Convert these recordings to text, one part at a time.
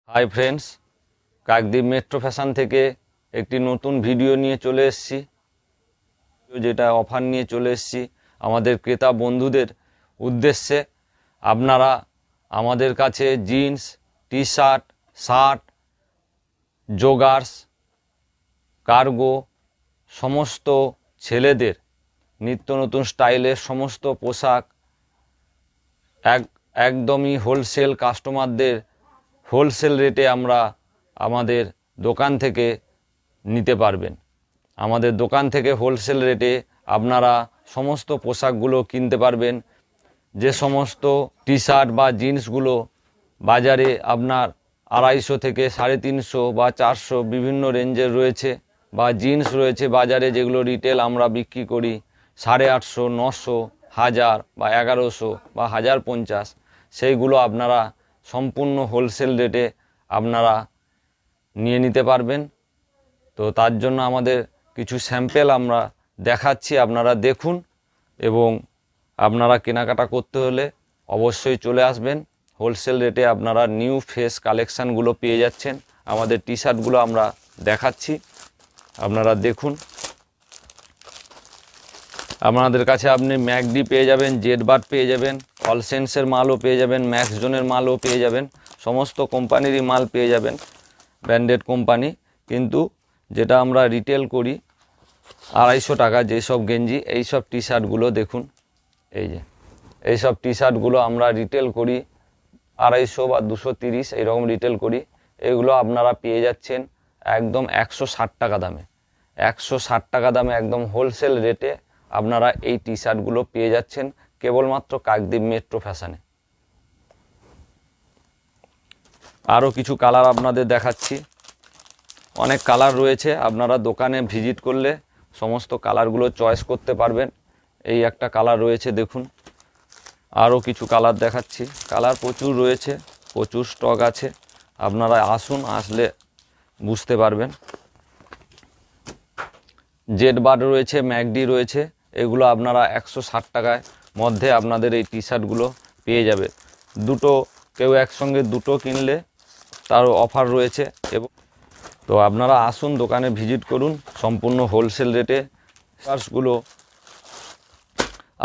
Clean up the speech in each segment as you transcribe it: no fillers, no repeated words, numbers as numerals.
Hi friends, Kakdwip metro fashion থেকে একটি নতুন ভিডিও নিয়ে চলে এসেছি। যেটা অফার নিয়ে চলে এসেছি আমাদের ক্রেতা বন্ধুদের উদ্দেশ্যে। আপনারা আমাদের কাছে jeans, T shirt, shirt, joggers, cargo, সমস্ত ছেলেদের নিত্য নতুন স্টাইলের সমস্ত পোশাক একদমই হোলসেল কাস্টমারদের হোলসেল রেটে আমরা আমাদের দোকান থেকে নিতে পারবেন। আমাদের দোকান থেকে হোলসেল রেটে আপনারা সমস্ত পোশাকগুলো কিনতে পারবেন। যে সমস্ত টি শার্ট বা জিন্সগুলো বাজারে আপনার 250 থেকে 350 বা 400 বিভিন্ন রেঞ্জের রয়েছে, বা জিন্স রয়েছে বাজারে যেগুলো রিটেল আমরা বিক্রি করি 850, 900, 1000 বা 1100 বা 1050, সেইগুলো আপনারা সম্পূর্ণ হোলসেল রেটে আপনারা নিয়ে নিতে পারবেন। তো তার জন্য আমাদের কিছু স্যাম্পেল আমরা দেখাচ্ছি, আপনারা দেখুন। এবং আপনারা কেনাকাটা করতে হলে অবশ্যই চলে আসবেন। হোলসেল রেটে আপনারা নিউ ফ্রেশ কালেকশানগুলো পেয়ে যাচ্ছেন। আমাদের টি শার্টগুলো আমরা দেখাচ্ছি, আপনারা দেখুন। আপনাদের কাছে আপনি ম্যাকডি পেয়ে যাবেন, জেডবার পেয়ে যাবেন, অলসেন্সের মালও পেয়ে যাবেন, ম্যাক্স জোনের মালও পেয়ে যাবেন, সমস্ত কোম্পানিরই মাল পেয়ে যাবেন, ব্র্যান্ডেড কোম্পানি। কিন্তু যেটা আমরা রিটেল করি 250 টাকা যেসব গেঞ্জি, এইসব টি শার্টগুলো দেখুন, এইসব টি শার্টগুলো আমরা রিটেল করি 250 বা 230 এইরকম রিটেল করি। এগুলো আপনারা পেয়ে যাচ্ছেন একদম 160 টাকা দামে। 160 টাকা দামে একদম হোলসেল রেটে আপনারা এই টি শার্টগুলো পেয়ে যাচ্ছেন কেবলমাত্র কাকদ্বীপ মেট্রো ফ্যাশনে। আরও কিছু কালার আপনাদের দেখাচ্ছি, অনেক কালার রয়েছে। আপনারা দোকানে ভিজিট করলে সমস্ত কালারগুলো চয়েস করতে পারবেন। এই একটা কালার রয়েছে দেখুন, আরও কিছু কালার দেখাচ্ছি। কালার প্রচুর রয়েছে, প্রচুর স্টক আছে, আপনারা আসুন, আসলে বুঝতে পারবেন। জেডবার রয়েছে, ম্যাকডি রয়েছে, এগুলো আপনারা 160 টাকায় মধ্যে আপনাদের এই টি শার্টগুলো পেয়ে যাবে। কেউ একসঙ্গে দুটো কিনলে তারও অফার রয়েছে। এবং তো আপনারা আসুন, দোকানে ভিজিট করুন, সম্পূর্ণ হোলসেল রেটে শার্টসগুলো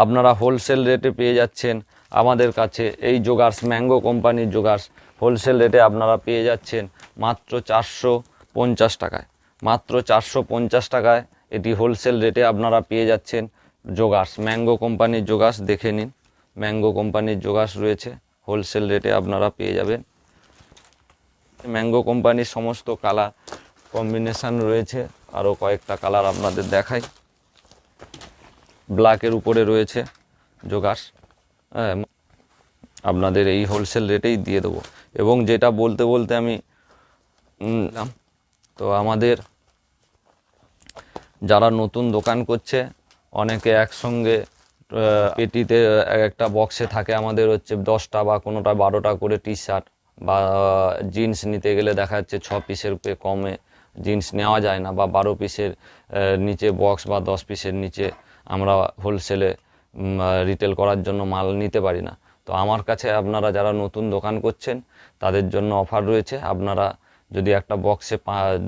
আপনারা হোলসেল রেটে পেয়ে যাচ্ছেন আমাদের কাছে। এই জগার্স, ম্যাঙ্গো কোম্পানির জগার্স হোলসেল রেটে আপনারা পেয়ে যাচ্ছেন মাত্র 450 টাকায়। মাত্র 450 টাকায় এটি হোলসেল রেটে আপনারা পেয়ে যাচ্ছেন জগার্স, ম্যাঙ্গো কোম্পানির জগার্স। দেখে নিন, ম্যাঙ্গো কোম্পানির জগার্স রয়েছে, হোলসেল রেটে আপনারা পেয়ে যাবেন। ম্যাঙ্গো কোম্পানির সমস্ত কালার কম্বিনেশান রয়েছে, আরও কয়েকটা কালার আপনাদের দেখাই। ব্ল্যাকের উপরে রয়েছে জগার্স, আপনাদের এই হোলসেল রেটেই দিয়ে দেবো। এবং যেটা বলতে বলতে আমি তো আমাদের যারা নতুন দোকান করছে, অনেকে একসঙ্গে পেটিতে একটা বক্সে থাকে আমাদের হচ্ছে 10টা বা কোনোটা 12টা করে টি শার্ট বা জিন্স নিতে গেলে দেখা যাচ্ছে 6 পিসের কমে জিন্স নেওয়া যায় না, বা 12 পিসের নিচে বক্স বা 10 পিসের নিচে আমরা হোলসেলে রিটেল করার জন্য মাল নিতে পারি না। তো আমার কাছে আপনারা যারা নতুন দোকান করছেন তাদের জন্য অফার রয়েছে। আপনারা যদি একটা বক্সে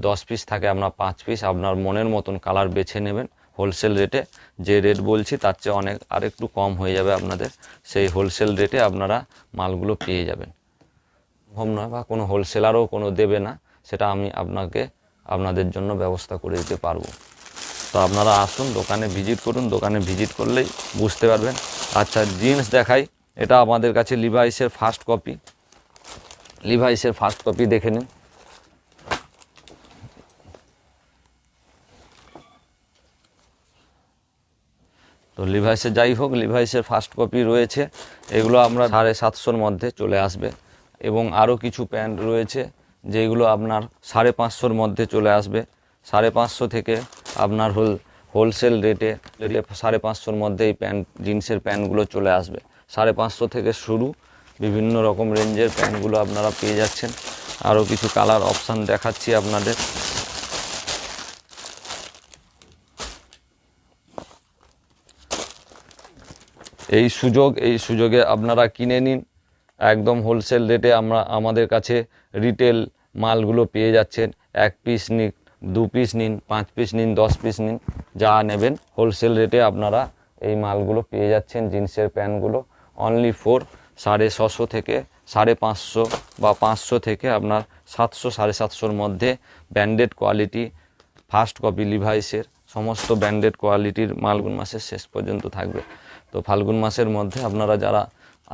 10 পিস থাকে, আপনার 5 পিস আপনার মনের মতন কালার বেছে নেবেন হোলসেল রেটে। যে রেট বলছি তার চেয়ে আরেকটু কম হয়ে যাবে আপনাদের, সেই হোলসেল রেটে আপনারা মালগুলো পেয়ে যাবেন। সম্ভব নয় বা কোনো হোলসেলারও কোনো দেবে না, সেটা আমি আপনাদের জন্য ব্যবস্থা করে দিতে পারবো। তো আপনারা আসুন, দোকানে ভিজিট করুন, দোকানে ভিজিট করলেই বুঝতে পারবেন। আচ্ছা, জিন্স দেখাই। এটা আমাদের কাছে লিভাইসের ফার্স্ট কপি, লিভাইসের ফার্স্ট কপি দেখে নিন। তো লিভাইসের যাই হোক, লিভাইসের ফার্স্ট কপি রয়েছে, এগুলো আমরা 750-র মধ্যে চলে আসবে। এবং আরও কিছু প্যান্ট রয়েছে যেগুলো আপনার 550-র মধ্যে চলে আসবে। 550 থেকে আপনার হোলসেল রেটে 550-র মধ্যে এই জিন্সের প্যান্টগুলো চলে আসবে। 550 থেকে শুরু বিভিন্ন রকম রেঞ্জের প্যান্টগুলো আপনারা পেয়ে যাচ্ছেন। আরও কিছু কালার অপশান দেখাচ্ছি আপনাদের। এই সুযোগে আপনারা কিনে নিন, একদম হোলসেল রেটে আমাদের কাছে রিটেল মালগুলো পেয়ে যাচ্ছেন। 1 পিস নিন, 2 পিস নিন, 5 পিস নিন, 10 পিস নিন, যা নেবেন হোলসেল রেটে আপনারা এই মালগুলো পেয়ে যাচ্ছেন। জিন্সের প্যান্টগুলো অনলি ফর 650 থেকে 550 বা 500 থেকে আপনার 700 750-র মধ্যে ব্র্যান্ডেড কোয়ালিটি ফার্স্ট কপি লিভাইসের সমস্ত ব্র্যান্ডেড কোয়ালিটির ফাল্গুন মাসের শেষ পর্যন্ত থাকবে। তো ফাল্গুন মাসের মধ্যে আপনারা যারা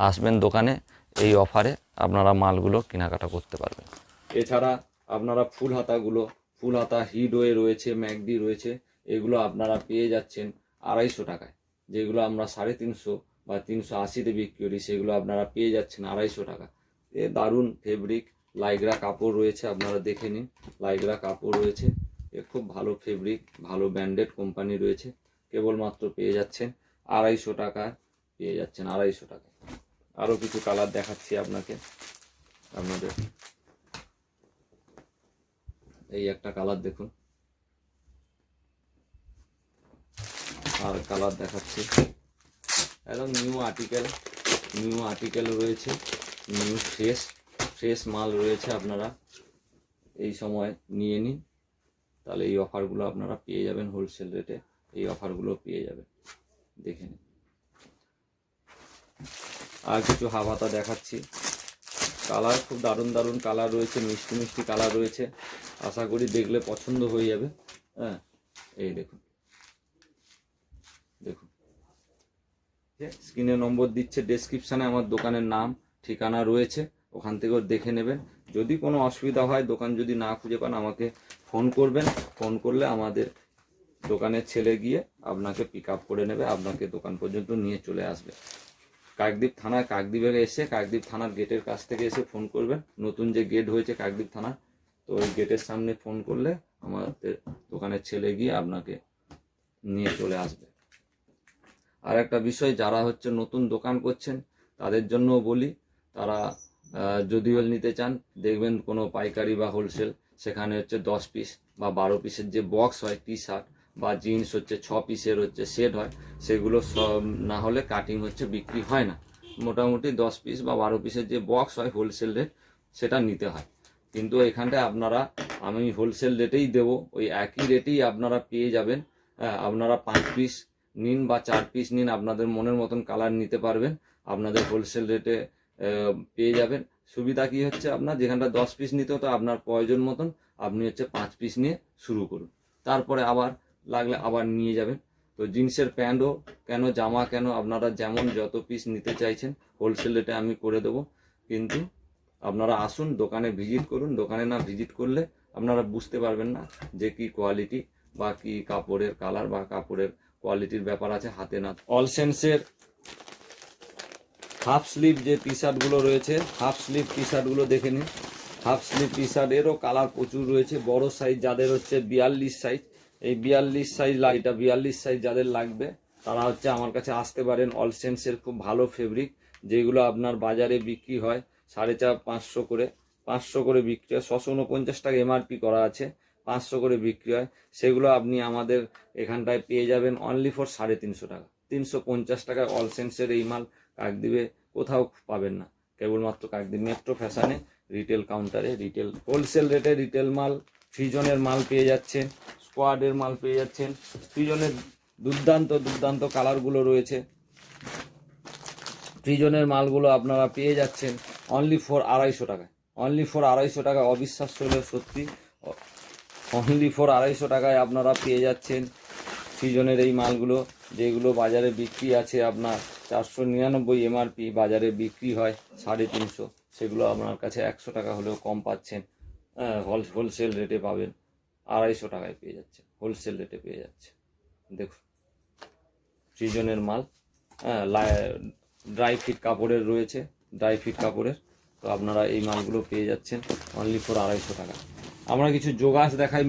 আসবেন দোকানে, এই অফারে আপনারা মালগুলো কেনাকাটা করতে পারবেন। এছাড়া আপনারা ফুল হাতা হিডওয়ে রয়েছে, ম্যাকডি রয়েছে, এগুলো আপনারা পেয়ে যাচ্ছেন 250 টাকায়। যেগুলো আমরা 350 বা 380-তে বিক্রি করি, সেগুলো আপনারা পেয়ে যাচ্ছেন 250 টাকা। এ দারুণ ফেব্রিক, লাইগ্রা কাপড় রয়েছে, আপনারা দেখে নিন। লাইগ্রা কাপড় রয়েছে, এ খুব ভালো ফেব্রিক, ভালো ব্র্যান্ডেড কোম্পানি রয়েছে। কেবলমাত্র পেয়ে যাচ্ছেন 250 টাকায়, পেয়ে যাচ্ছেন 250 টাকায়। আরও কিছু কালার দেখাচ্ছি আপনাদের। এই একটা কালার দেখুন, আর কালার দেখাচ্ছি। একদম নিউ আর্টিকেল রয়েছে, নিউ ফ্রেশ মাল রয়েছে। আপনারা এই সময় নিয়ে নিন, তাহলে এই অফারগুলো আপনারা পেয়ে যাবেন হোলসেল রেটে। এই অফারগুলো পেয়ে যাবেন, দেখে নিন। আর কিছু হাতা দেখাচ্ছি। কালার খুব দারুণ কালার রয়েছে, মিষ্টি কালার রয়েছে। আশা করি দেখলে পছন্দ হয়ে যাবে। হ্যাঁ, এই দেখুন স্ক্রিনে নম্বর দিচ্ছে, ডেসক্রিপশানে আমার দোকানের নাম ঠিকানা রয়েছে, ওখান থেকেও দেখে নেবেন। যদি কোনো অসুবিধা হয়, দোকান যদি না খুঁজে পান, আমাকে ফোন করবেন। ফোন করলে আমাদের দোকানের ছেলে গিয়ে আপনাকে পিক আপ করে নেবে, আপনাকে দোকান পর্যন্ত নিয়ে চলে আসবে। কাকদ্বীপে এসে কাকদ্বীপ থানার গেটের কাছ থেকে এসে ফোন করবেন। নতুন যে গেট হয়েছে কাকদ্বীপ থানার, তো ওই গেটের সামনে ফোন করলে আমাদের দোকানের ছেলে গিয়ে আপনাকে নিয়ে চলে আসবে। আর একটা বিষয়, যারা নতুন দোকান করছেন তাদের জন্য বলি, তারা যদি নিতে চান, দেখবেন কোনো পাইকারি বা হোলসেল, সেখানে 10 পিস বা 12 পিসের যে বক্স হয়, টি শার্ট বা জিন্স 6 পিসের সেট হয়, সেগুলো সব না হলে কাটিং বিক্রি হয় না। মোটামুটি 10 পিস বা 12 পিসের যে বক্স হয় হোলসেল রেট, সেটা নিতে হয়। কিন্তু এখানটায় আমি হোলসেল রেটেই দেবো, ওই একই রেটেই আপনারা পেয়ে যাবেন। আপনারা 5 পিস নিন বা 4 পিস নিন, আপনাদের মনের মতন কালার নিতে পারবেন, আপনাদের হোলসেল রেটে পেয়ে যাবেন। সুবিধা কি আপনার যেখানটা 10 পিস নিতে হতো, আপনার প্রয়োজন মতন আপনি 5 পিস নিয়ে শুরু করুন, তারপরে আবার লাগলে আবার নিয়ে যাবেন। তো জিন্সের প্যান্টও কেন, জামা কেন, আপনারা যেমন যত পিস নিতে চাইছেন হোলসেল রেটে আমি করে দেবো। কিন্তু আপনারা আসুন, দোকানে ভিজিট করুন। দোকানে না ভিজিট করলে আপনারা বুঝতে পারবেন না যে কি কোয়ালিটি বা কি কাপড়ের কালার বা কাপড়ের কোয়ালিটির ব্যাপার আছে হাতে না। অল সেন্সের হাফ স্লিভ যে টি শার্টগুলো রয়েছে, হাফ স্লিভ টি শার্টগুলো দেখে নিন। হাফ স্লিভ টি শার্ট এরও কালার প্রচুর রয়েছে। বড় সাইজ যাদের 42 সাইজ, এই 42 সাইজ, এটা 42 সাইজ যাদের লাগবে, তারা আমার কাছে আসতে পারেন। অল সেন্সের খুব ভালো ফেব্রিক, যেগুলো আপনার বাজারে বিক্রি হয় 450-500 করে, 500 করে বিক্রি হয়। 649 টাকা এমআরপি করা আছে, 500 করে বিক্রি হয়। সেগুলো আপনি আমাদের এখানটায় পেয়ে যাবেন অনলি ফর 350 টাকা। 350 টাকায় অল সেন্সের এই মাল কাকদ্বীপে কোথাও পাবেন না, কেবলমাত্র কাকদ্বীপ মেট্রো ফ্যাশনে রিটেল কাউন্টারে, রিটেল হোলসেল রেটে রিটেল মাল, ফ্রিজনের মাল পেয়ে যাচ্ছেন, স্কোয়াডের মাল পেয়ে যাচ্ছেন। ফ্রিজনের দুর্দান্ত কালারগুলো রয়েছে। ফ্রিজনের মালগুলো আপনারা পেয়ে যাচ্ছেন অনলি ফর 250 টাকায়। অনলি ফর 250 টাকা, অবিশ্বাস্য হলে সত্যি, অনলি ফর 250 টাকায় আপনারা পেয়ে যাচ্ছেন ফ্রিজনের এই মালগুলো, যেগুলো বাজারে বিক্রি আছে আপনার 499 এমআরপি, বাজারে বিক্রি হয় 350। সেগুলো আপনার কাছে 100 টাকা হলেও কম পাচ্ছেন। হোলসেল রেটে পাবেন, 250 টাকায় পেয়ে যাচ্ছে, হোলসেল রেটে পেয়ে যাচ্ছে। দেখুন ফ্রিজনের মাল, ড্রাই ফিট কাপড়ের রয়েছে, ড্রাই ফিট কাপড়ের। তো আপনারা এই মালগুলো পেয়ে যাচ্ছেন অনলি ফর 250 টাকা। আমরা কিছু জোগাস দেখাই।